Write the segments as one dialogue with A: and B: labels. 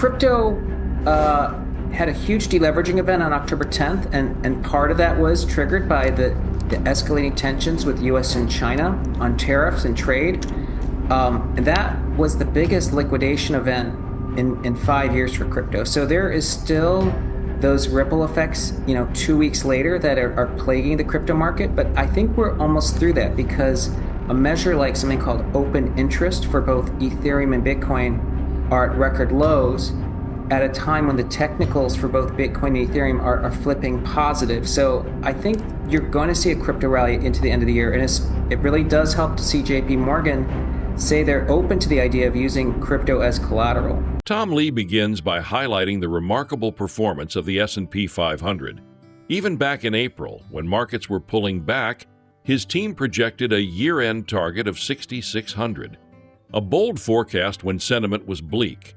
A: crypto had a huge deleveraging event on October 10th, and part of that was triggered by the escalating tensions with U.S. and China on tariffs and trade. And that was the biggest liquidation event in 5 years for crypto. So there is still those ripple effects, 2 weeks later that are plaguing the crypto market. But I think we're almost through that, because a measure like something called open interest for both Ethereum and Bitcoin are at record lows at a time when the technicals for both Bitcoin and Ethereum are flipping positive. So I think you're going to see a crypto rally into the end of the year. And it really does help to see JP Morgan say they're open to the idea of using crypto as collateral.
B: Tom Lee begins by highlighting the remarkable performance of the S&P 500. Even back in April, when markets were pulling back, his team projected a year-end target of 6,600, a bold forecast when sentiment was bleak.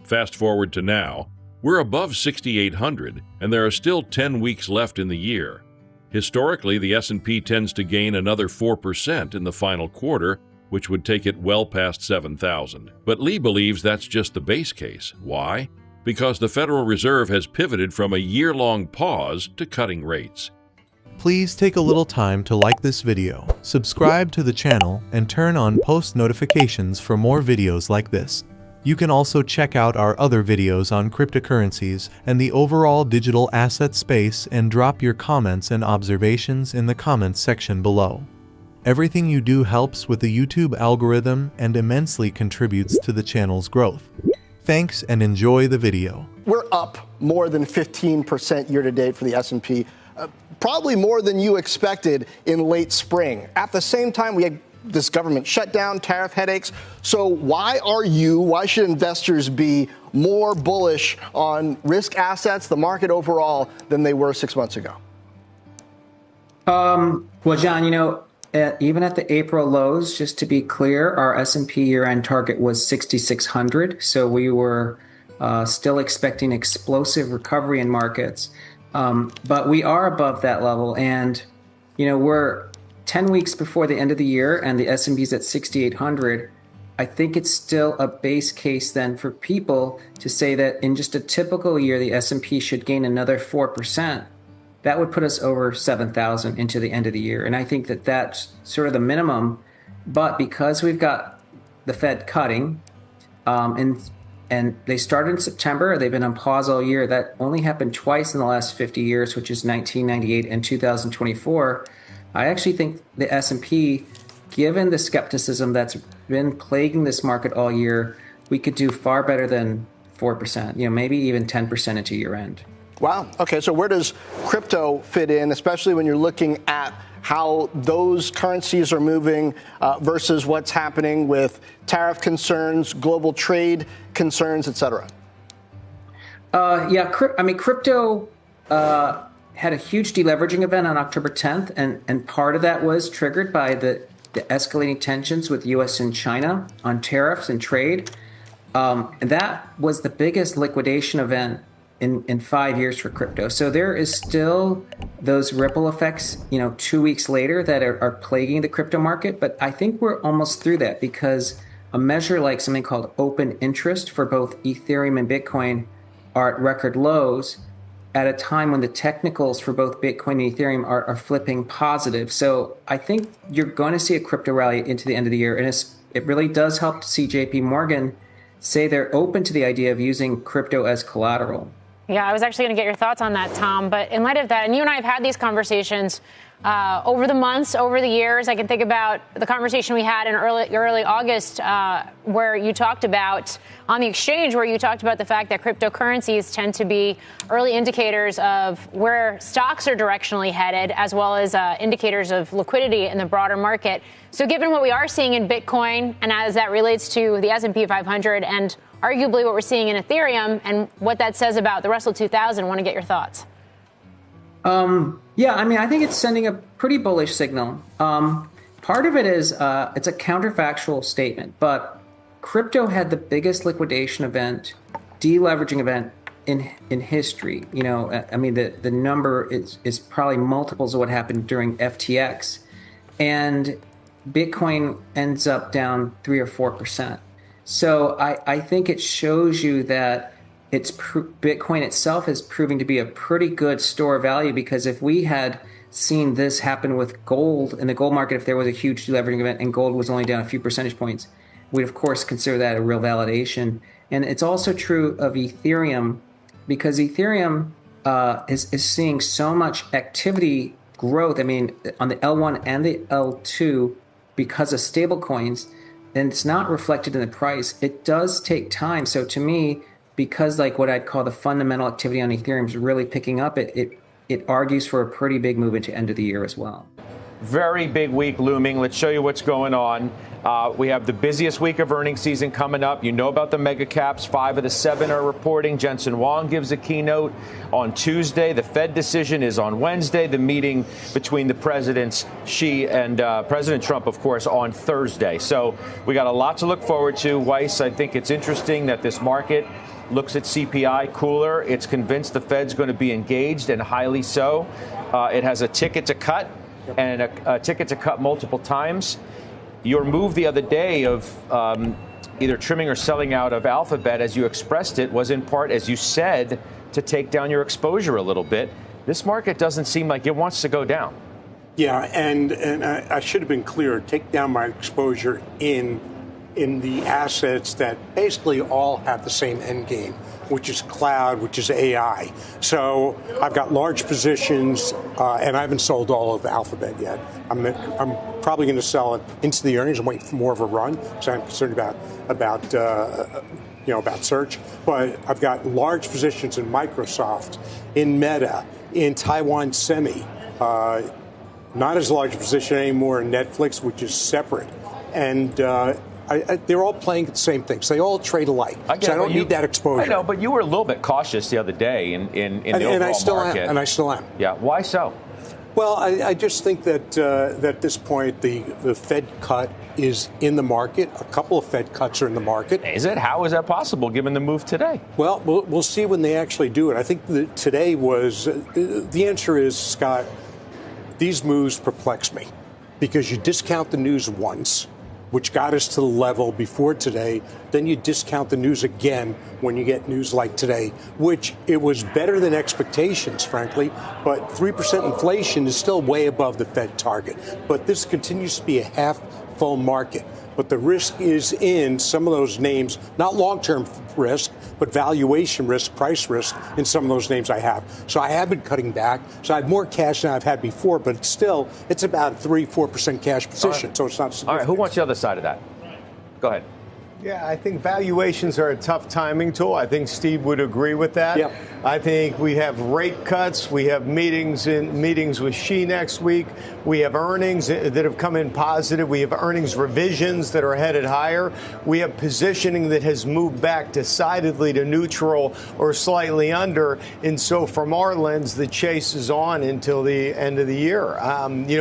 B: Fast forward to now, we're above 6,800, and there are still 10 weeks left in the year. Historically, the S&P tends to gain another 4% in the final quarter, which would take it well past 7,000. But Lee believes that's just the base case. Why? Because the Federal Reserve has pivoted from a year-long pause to cutting rates.
C: Please take a little time to like this video, subscribe to the channel, and turn on post notifications for more videos like this. You can also check out our other videos on cryptocurrencies and the overall digital asset space, and drop your comments and observations in the comments section below. Everything you do helps with the YouTube algorithm and immensely contributes to the channel's growth. Thanks and enjoy the video.
D: We're up more than 15% year to date for the S&P, probably more than you expected in late spring. At the same time, we had this government shutdown, tariff headaches. So why should investors be more bullish on risk assets, the market overall, than they were 6 months ago?
A: Well, John, even at the April lows, just to be clear, our S&P year-end target was 6,600. So we were still expecting explosive recovery in markets. But we are above that level. And, we're 10 weeks before the end of the year, and the S&P is at 6,800. I think it's still a base case then for people to say that in just a typical year, the S&P should gain another 4%. That would put us over 7,000 into the end of the year. And I think that that's sort of the minimum. But because we've got the Fed cutting, and they started in September, they've been on pause all year. That only happened twice in the last 50 years, which is 1998 and 2024. I actually think the S&P, given the skepticism that's been plaguing this market all year, we could do far better than 4%, maybe even 10% into year end.
D: Wow. Okay, so where does crypto fit in, especially when you're looking at how those currencies are moving versus what's happening with tariff concerns, global trade concerns, et cetera?
A: Crypto had a huge deleveraging event on October 10th, and part of that was triggered by the escalating tensions with U.S. and China on tariffs and trade. And that was the biggest liquidation event in 5 years for crypto. So there is still those ripple effects, 2 weeks later that are plaguing the crypto market. But I think we're almost through that, because a measure like something called open interest for both Ethereum and Bitcoin are at record lows at a time when the technicals for both Bitcoin and Ethereum are flipping positive. So I think you're going to see a crypto rally into the end of the year. And it really does help to see JP Morgan say they're open to the idea of using crypto as collateral.
E: Yeah, I was actually going to get your thoughts on that, Tom. But in light of that, and you and I have had these conversations over the months, over the years. I can think about the conversation we had in early August where you talked about, on the exchange, where you talked about the fact that cryptocurrencies tend to be early indicators of where stocks are directionally headed, as well as indicators of liquidity in the broader market. So given what we are seeing in Bitcoin, and as that relates to the S&P 500 and arguably what we're seeing in Ethereum and what that says about the Russell 2000, I want to get your thoughts.
A: I think it's sending a pretty bullish signal. Part of it is it's a counterfactual statement, but crypto had the biggest liquidation event, deleveraging event in history. The number is probably multiples of what happened during FTX, and Bitcoin ends up down 3 or 4%. So I think it shows you that Bitcoin itself is proving to be a pretty good store of value, because if we had seen this happen with gold in the gold market, if there was a huge deleveraging event and gold was only down a few percentage points, we'd of course consider that a real validation. And it's also true of Ethereum, because Ethereum is seeing so much activity growth. I mean, on the L1 and the L2, because of stable coins, and it's not reflected in the price. It does take time. So to me, because like what I'd call the fundamental activity on Ethereum is really picking up, it argues for a pretty big move into end of the year as well.
F: Very big week looming. Let's show you what's going on. We have the busiest week of earnings season coming up. You know about the mega caps. 5 of the 7 are reporting. Jensen Huang gives a keynote on Tuesday. The Fed decision is on Wednesday. The meeting between the presidents, Xi and President Trump, of course, on Thursday. So we got a lot to look forward to. Weiss, I think it's interesting that this market looks at CPI cooler. It's convinced the Fed's going to be engaged, and highly so. It has a ticket to cut, and a ticket to cut multiple times. Your move the other day of either trimming or selling out of Alphabet, as you expressed it, was in part, as you said, to take down your exposure a little bit. This market doesn't seem like it wants to go down.
G: Yeah, and I should have been clear. Take down my exposure in the assets that basically all have the same end game, which is cloud, which is AI. So I've got large positions, and I haven't sold all of Alphabet yet. I'm probably going to sell it into the earnings and wait for more of a run, because I'm concerned about search. But I've got large positions in Microsoft, in Meta, in Taiwan Semi. Not as large a position anymore in Netflix, which is separate. And they're all playing the same things. They all trade alike. I don't need that exposure.
F: I know, but you were a little bit cautious the other day in the overall market.
G: And I still am.
F: Yeah. Why so?
G: Well, I just think that at this point, the Fed cut is in the market. A couple of Fed cuts are in the market.
F: Is it? How is that possible, given the move today?
G: Well, we'll see when they actually do it. I think that today was the answer is, Scott, these moves perplex me, because you discount the news once, which got us to the level before today. Then you discount the news again when you get news like today, which it was better than expectations, frankly. But 3% inflation is still way above the Fed target. But this continues to be a half full market. But the risk is in some of those names, not long-term risk, but valuation risk, price risk in some of those names I have. So I have been cutting back. So I have more cash than I've had before, but still, it's about a 3-4% cash position. So it's not significant.
F: All right, who wants the other side of that? Go ahead.
H: Yeah, I think valuations are a tough timing tool. I think Steve would agree with that.
G: Yep.
H: I think we have rate cuts. We have meetings with Xi next week. We have earnings that have come in positive. We have earnings revisions that are headed higher. We have positioning that has moved back decidedly to neutral or slightly under. And so from our lens, the chase is on until the end of the year.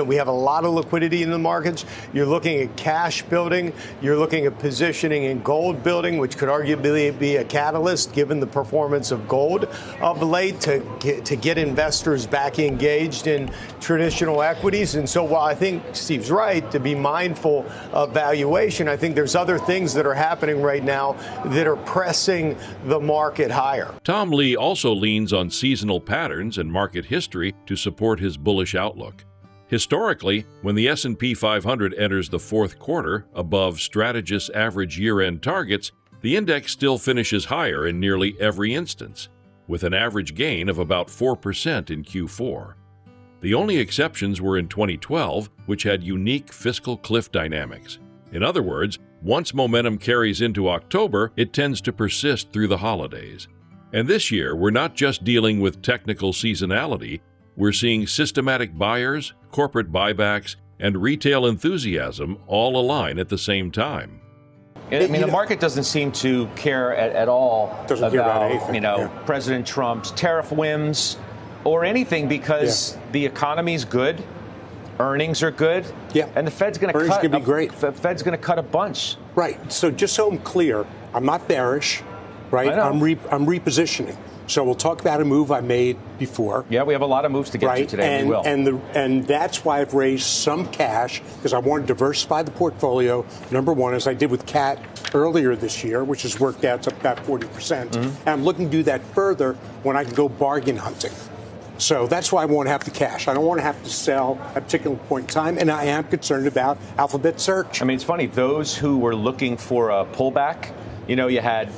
H: We have a lot of liquidity in the markets. You're looking at cash building. You're looking at positioning in gold building, which could arguably be a catalyst given the performance of gold of late to get investors back engaged in traditional equities. And so while I think Steve's right to be mindful of valuation, I think there's other things that are happening right now that are pressing the market higher.
B: Tom Lee also leans on seasonal patterns and market history to support his bullish outlook. Historically, when the S&P 500 enters the fourth quarter above strategists' average year-end targets, the index still finishes higher in nearly every instance, with an average gain of about 4% in Q4. The only exceptions were in 2012, which had unique fiscal cliff dynamics. In other words, once momentum carries into October, it tends to persist through the holidays. And this year, we're not just dealing with technical seasonality, we're seeing systematic buyers, corporate buybacks, and retail enthusiasm all align at the same time.
F: I mean, the market doesn't seem to care at all
G: about anything,
F: President Trump's tariff whims or anything, because the economy's good, earnings are good, and the Fed's going to cut.
G: Earnings going to be great.
F: The Fed's going to cut a bunch.
G: Right. So just so I'm clear, I'm not bearish. right? I'm repositioning. So we'll talk about a move I made before.
F: Yeah, we have a lot of moves to get to today.
G: And,
F: we will.
G: And that's why I've raised some cash, because I want to diversify the portfolio. Number one, as I did with Cat earlier this year, which has worked out to about 40%. And I'm looking to do that further when I can go bargain hunting. So that's why I won't have the cash. I don't want to have to sell at a particular point in time, and I am concerned about Alphabet Search.
F: I mean, it's funny, those who were looking for a pullback, you had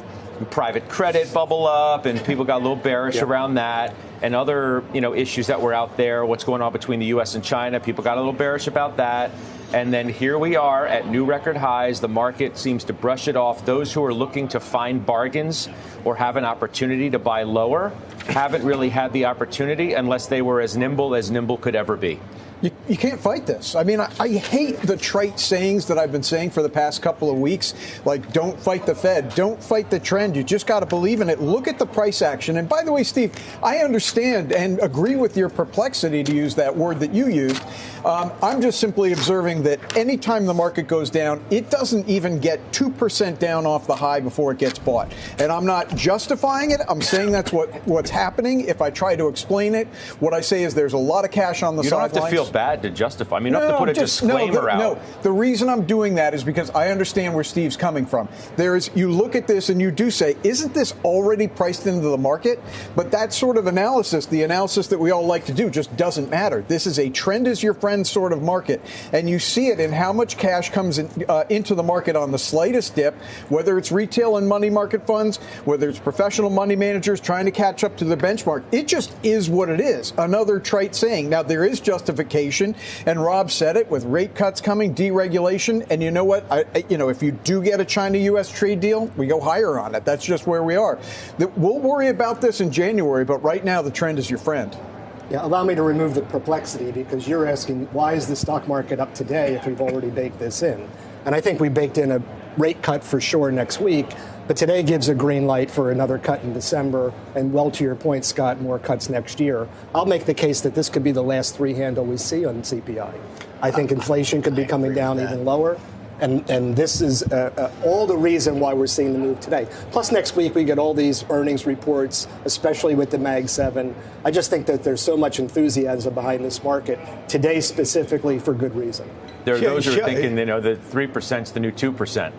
F: private credit bubble up, and people got a little bearish around that, and other, issues that were out there, what's going on between the U.S. and China, people got a little bearish about that. And then here we are at new record highs. The market seems to brush it off. Those who are looking to find bargains or have an opportunity to buy lower haven't really had the opportunity unless they were as nimble could ever be.
I: You can't fight this. I mean, I hate the trite sayings that I've been saying for the past couple of weeks, like don't fight the Fed, don't fight the trend. You just got to believe in it. Look at the price action. And by the way, Steve, I understand and agree with your perplexity, to use that word that you used. I'm just simply observing that anytime the market goes down, it doesn't even get 2% down off the high before it gets bought. And I'm not justifying it. I'm saying that's what's happening. If I try to explain it, what I say is there's a lot of cash on the sidelines.
F: You don't have to feel bad to justify. I mean, you have to put a disclaimer out.
I: No, the reason I'm doing that is because I understand where Steve's coming from. You look at this and you do say, isn't this already priced into the market? But that sort of analysis, the analysis that we all like to do, just doesn't matter. This is a trend is your friend sort of market. And you see it in how much cash comes into the market on the slightest dip, whether it's retail and money market funds, whether it's professional money managers trying to catch up to the benchmark. It just is what it is. Another trite saying. Now, there is justification. And Rob said it, with rate cuts coming, deregulation. And you know what? If you do get a China-U.S. trade deal, we go higher on it. That's just where we are. We'll worry about this in January, but right now the trend is your friend.
D: Yeah, allow me to remove the perplexity, because you're asking, why is the stock market up today if we've already baked this in? And I think we baked in a rate cut for sure next week. But today gives a green light for another cut in December. And well, to your point, Scott, more cuts next year. I'll make the case that this could be the last three handle we see on CPI. I think inflation could be coming down even lower. And this is all the reason why we're seeing the move today. Plus, next week, we get all these earnings reports, especially with the Mag 7. I just think that there's so much enthusiasm behind this market today, specifically for good reason.
F: There are those who are thinking, the 3% is the new 2%.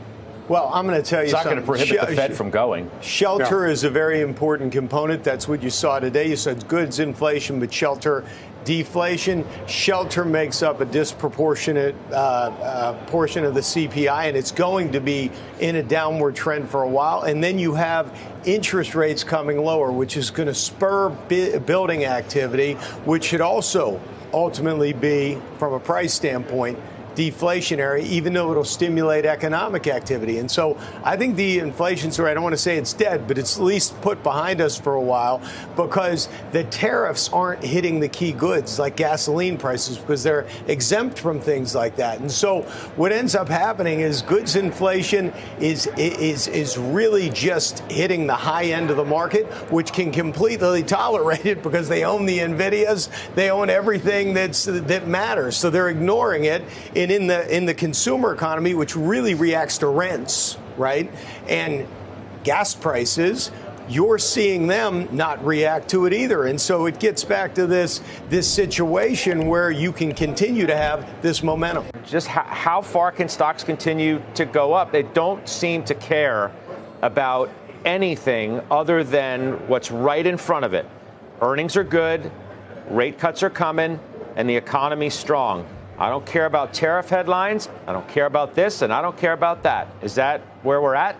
H: Well, I'm going to tell you
F: it's
H: something.
F: It's not going to prohibit the Fed from going.
H: Shelter is a very important component. That's what you saw today. You said goods inflation, but shelter deflation. Shelter makes up a disproportionate portion of the CPI, and it's going to be in a downward trend for a while. And then you have interest rates coming lower, which is going to spur building activity, which should also ultimately be, from a price standpoint, deflationary, even though it'll stimulate economic activity. And so I think the inflation story, I don't want to say it's dead, but it's at least put behind us for a while, because the tariffs aren't hitting the key goods like gasoline prices, because they're exempt from things like that. And so what ends up happening is goods inflation is really just hitting the high end of the market, which can completely tolerate it because they own the Nvidias, they own everything that matters. So they're ignoring it. And in the consumer economy, which really reacts to rents, right, and gas prices, you're seeing them not react to it either. And so it gets back to this situation where you can continue to have this momentum.
F: Just how far can stocks continue to go up? They don't seem to care about anything other than what's right in front of it. Earnings are good, rate cuts are coming, and the economy's strong. I don't care about tariff headlines. I don't care about this, and I don't care about that. Is that where we're at?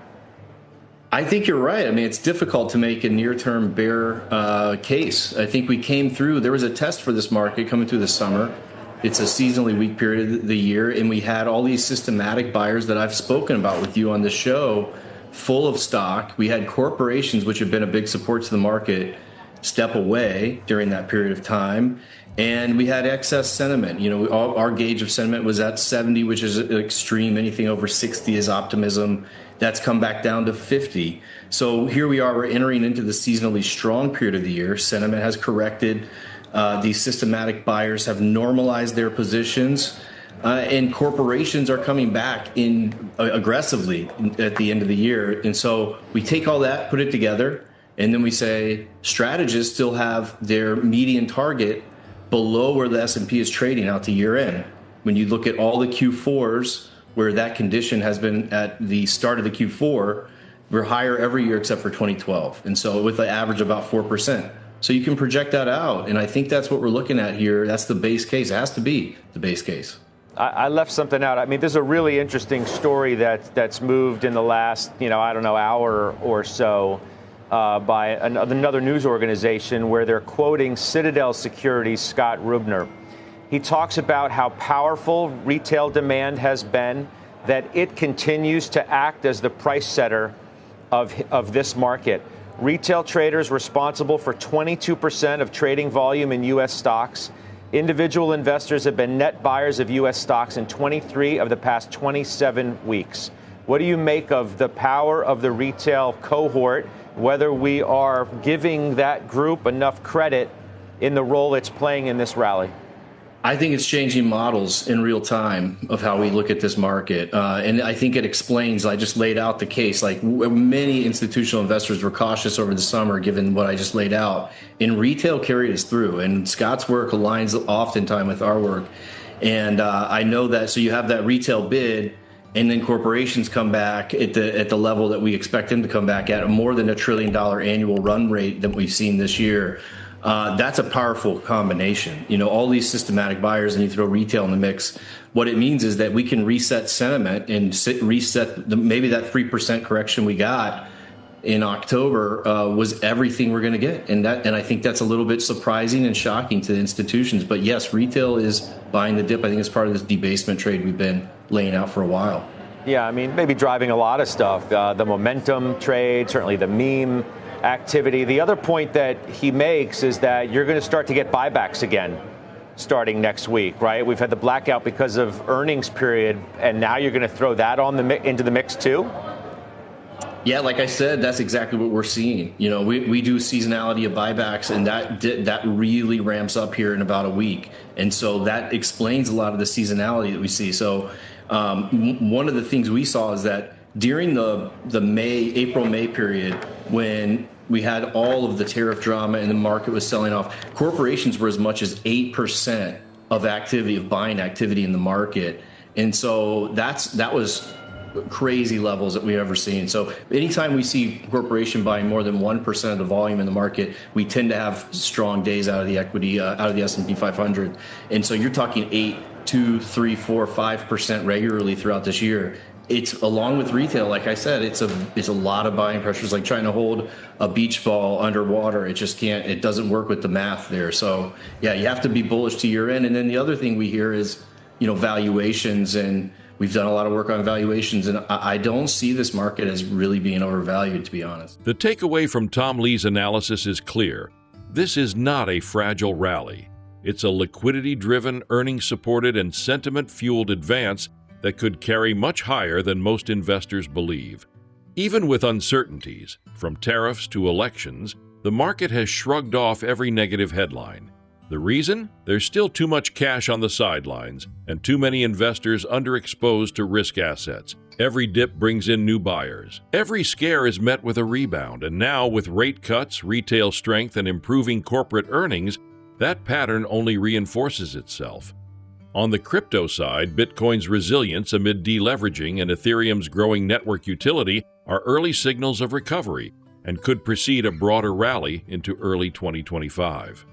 J: I think you're right. I mean, it's difficult to make a near-term bear case. I think we came through. There was a test for this market coming through the summer. It's a seasonally weak period of the year, and we had all these systematic buyers that I've spoken about with you on the show, full of stock. We had corporations, which have been a big support to the market, step away during that period of time. And we had excess sentiment. Our gauge of sentiment was at 70, which is extreme. Anything over 60 is optimism. That's come back down to 50. So here we are. We're entering into the seasonally strong period of the year. Sentiment has corrected. These systematic buyers have normalized their positions. and corporations are coming back in aggressively at the end of the year. And so we take all that, put it together, and then we say strategists still have their median target below where the S&P is trading out to year end. When you look at all the Q4s where that condition has been at the start of the Q4, we're higher every year except for 2012. And so with an average about 4%. So you can project that out. And I think that's what we're looking at here. That's the base case. It has to be the base case.
F: I left something out. I mean, there's a really interesting story that's moved in the last, hour or so by another news organization where they're quoting Citadel Securities' Scott Rubner. He talks about how powerful retail demand has been, that it continues to act as the price setter of this market. Retail traders responsible for 22% of trading volume in U.S. stocks. Individual investors have been net buyers of U.S. stocks in 23 of the past 27 weeks. What do you make of the power of the retail cohort, whether we are giving that group enough credit in the role it's playing in this rally?
J: I think it's changing models in real time of how we look at this market. And I think it explains, I just laid out the case, like many institutional investors were cautious over the summer, given what I just laid out. And retail carried us through. And Scott's work aligns oftentimes with our work. And I know that, so you have that retail bid, and then corporations come back at the level that we expect them to come back at, more than $1 trillion annual run rate that we've seen this year. That's a powerful combination. All these systematic buyers, and you throw retail in the mix. What it means is that we can reset sentiment and reset maybe that 3% correction we got in October was everything we're going to get. And I think that's a little bit surprising and shocking to the institutions. But yes, retail is buying the dip. I think it's part of this debasement trade we've been laying out for a while.
F: Yeah, I mean, maybe driving a lot of stuff. The momentum trade, certainly the meme activity. The other point that he makes is that you're going to start to get buybacks again starting next week, right? We've had the blackout because of earnings period, and now you're going to throw that into the mix too?
J: Yeah, like I said, that's exactly what we're seeing. We do seasonality of buybacks, and that really ramps up here in about a week. And so that explains a lot of the seasonality that we see. So one of the things we saw is that during the April-May period, when we had all of the tariff drama and the market was selling off, corporations were as much as 8% of buying activity in the market. And so that was crazy levels that we've ever seen. So anytime we see corporation buying more than 1% of the volume in the market, we tend to have strong days out of the equity, out of the S&P 500. And so you're talking 8, 2, 3, 4, 5% regularly throughout this year. It's along with retail, like I said, it's a lot of buying pressures, like trying to hold a beach ball underwater. It doesn't work with the math there. So yeah, you have to be bullish to year end. And then the other thing we hear is, valuations, and we've done a lot of work on valuations, and I don't see this market as really being overvalued, to be honest.
B: The takeaway from Tom Lee's analysis is clear. This is not a fragile rally. It's a liquidity-driven, earnings-supported, and sentiment-fueled advance that could carry much higher than most investors believe. Even with uncertainties, from tariffs to elections, the market has shrugged off every negative headline. The reason? There's still too much cash on the sidelines and too many investors underexposed to risk assets. Every dip brings in new buyers. Every scare is met with a rebound, and now with rate cuts, retail strength, and improving corporate earnings, that pattern only reinforces itself. On the crypto side, Bitcoin's resilience amid deleveraging and Ethereum's growing network utility are early signals of recovery and could precede a broader rally into early 2025.